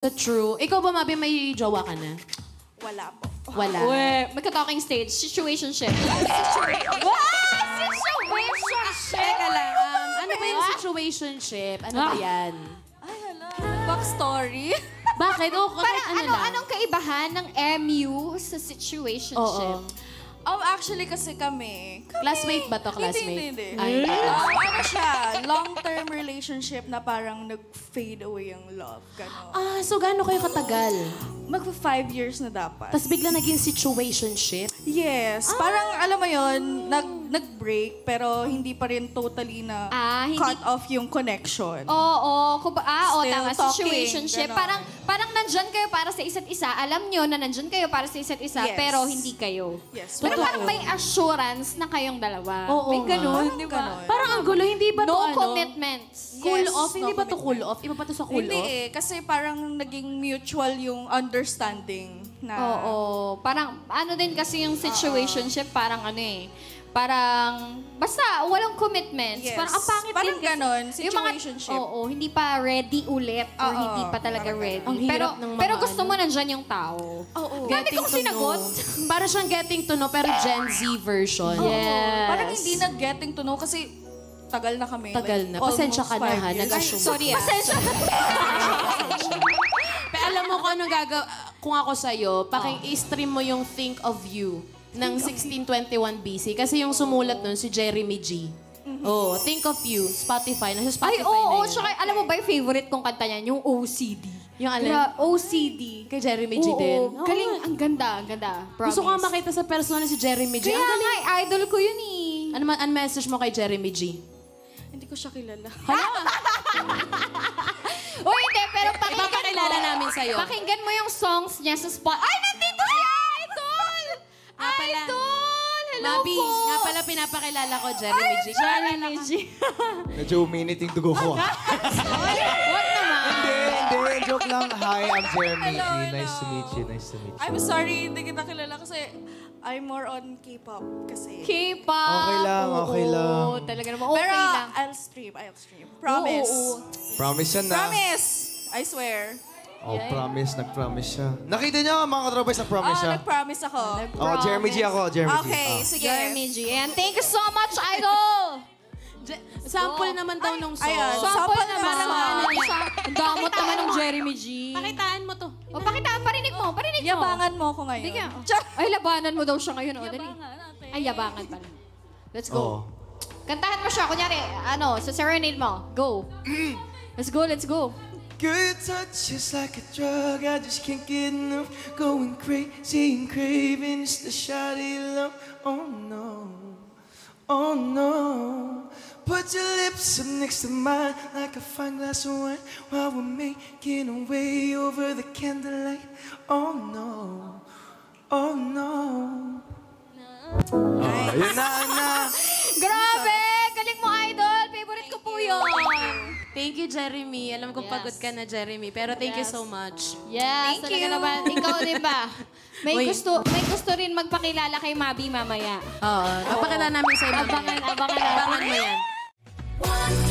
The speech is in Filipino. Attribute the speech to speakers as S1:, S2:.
S1: The true. Ikaw ba, Mabi, may jowa ka na?
S2: Wala po.
S1: Wala.
S3: Magka-talking stage. Situationship.
S2: Situationship!
S1: Teka lang, ano ba yung situationship? Ano ba yan?
S2: Ay, hala. Backstory?
S1: Bakit?
S3: Parang
S1: ano lang?
S3: anong kaibahan ng MU sa situationship?
S2: Actually kasi kami...
S1: Classmate ba to? Classmate?
S2: Hindi.
S1: Ay,
S2: ano siya, long-term relationship na parang nag-fade away ang love. Gano'n.
S1: so gaano kayo katagal?
S2: Magpa 5 years na dapat.
S1: Tapos bigla naging situationship?
S2: Yes. Parang, alam mo yon nag-break, pero hindi pa rin totally na cut off yung connection.
S3: Tama.
S2: talking,
S3: Situationship.
S2: ganon.
S3: Parang nandyan kayo para sa isa't isa. Alam nyo na nandyan kayo para sa isa't isa,
S2: Yes.
S3: pero hindi kayo.
S2: Yes.
S3: Pero parang may assurance na kayong dalawa.
S1: Oo
S3: may
S1: nga.
S3: ganun,
S2: Parang
S3: di ba?
S2: ganon.
S1: Parang ang gulo, hindi ba to
S3: No commitments.
S1: Cool
S2: Yes,
S1: off? Hindi
S2: no
S1: ba to cool
S2: commitment.
S1: off? Iba pa to sa cool
S2: Hindi
S1: off?
S2: kasi parang naging mutual yung understanding na...
S3: Oo. Parang ano din kasi yung situationship, parang ano parang basta walang commitments.
S2: Yes.
S3: Parang ang pangit
S2: Parang
S3: din kasi.
S2: ganon,
S3: Yung mga-
S2: situationship.
S3: hindi pa ready ulit or
S2: Oo,
S3: hindi pa talaga
S2: parang
S3: ready.
S1: Ang hirap ng mga
S3: pero gusto mo nandyan yung tao.
S2: Oo.
S3: Dami kong sinagot.
S1: Para siyang getting to know, pero Gen Z version.
S3: Yes.
S2: Parang hindi na getting to know kasi tagal na kami.
S1: Tagal na.
S2: almost
S1: Pasensya ka na,
S2: 5
S1: ha?
S2: years.
S1: Nag-assume.
S3: Sorry Pasensya.
S1: Pero alam mo kung anong kung ako sa'yo, i-stream mo yung Think of You ng 1621 BC. Kasi yung sumulat nun, si Jeremy G. Think of You, Spotify. Nasa Spotify na yun.
S3: Tsaka alam mo ba yung favorite kong kanta niyan? Yung OCD.
S1: Yung alin?
S3: OCD.
S1: Kay Jeremy G din.
S3: Oo, galing. Ang ganda, ang ganda. Promise.
S1: Gusto ko nga makita sa personal si Jeremy G.
S3: Kaya
S1: Ang galing.
S3: nga, idol ko yun
S1: Ano message mo kay Jeremy G?
S2: Hindi ko siya kilala.
S3: Hindi, pero
S1: Ipapakilala namin sa'yo.
S3: Pakinggan mo yung songs niya sa spot. Ay, nandito si Idol!
S1: Nga pala.
S3: Idol! Hello
S1: Mabi,
S3: po!
S1: nga pala pinapakilala ko, Jeremy G.
S3: Jeremy G.
S4: Medyo uminit yung dugo ko.
S3: What naman?
S4: Hindi. Joke lang. Hi, I'm Jeremy G. Nice to meet you. Nice to meet you.
S2: I'm sorry, hindi kita kilala kasi I'm more on K-pop kasi.
S3: K-pop.
S4: Okay lang, okay lang.
S3: Oo, talaga naman. Okay
S2: Pero
S3: lang.
S2: I'll stream. Promise.
S3: Oo.
S4: Promise yan na.
S2: Promise! I swear.
S4: Promise. Nag-promise siya. Nakita niyo mga katropas, nag-promise siya.
S2: Nag-promise ako.
S4: Jeremy G ako. Jeremy G.
S2: Okay, sige.
S3: Jeremy G. And thank you so much, Idol!
S1: Sample naman daw nung song.
S2: Ayan.
S3: Sample
S2: Sample
S3: naman.
S2: naman.
S3: Ang damot naman ng Jeremy G.
S1: Pakitaan mo to.
S3: Pakitaan, parinig mo.
S2: Yabangan mo ako ngayon.
S3: Sige. Ay, labanan mo daw siya ngayon. Dali. Ay, yabangan pala. Let's go.
S4: Oh.
S3: Kantahan mo siya. Kunyari, sa serenade mo. Go. Let's go.
S4: Good touch is like a drug, I just can't get enough. Going crazy and craving just a shot of love. Oh no, oh no. Put your lips up next to mine like a fine glass of wine while we're making our way over the candlelight. Oh no, oh no. Yun na.
S3: Grabe! Galing mo, Idol. Favorite ko po yun.
S1: Thank you, Jeremy. Alam ko pagod ka na, Jeremy. Pero thank you so much.
S3: Yes,
S2: Thank
S3: talaga
S2: you.
S3: naman. Ikaw din ba? May
S1: Uy.
S3: gusto rin magpakilala kay Mabi mamaya.
S1: Oo. Papakilala namin sa'yo.
S3: Abangan
S1: Abangan mo yan.
S3: natin.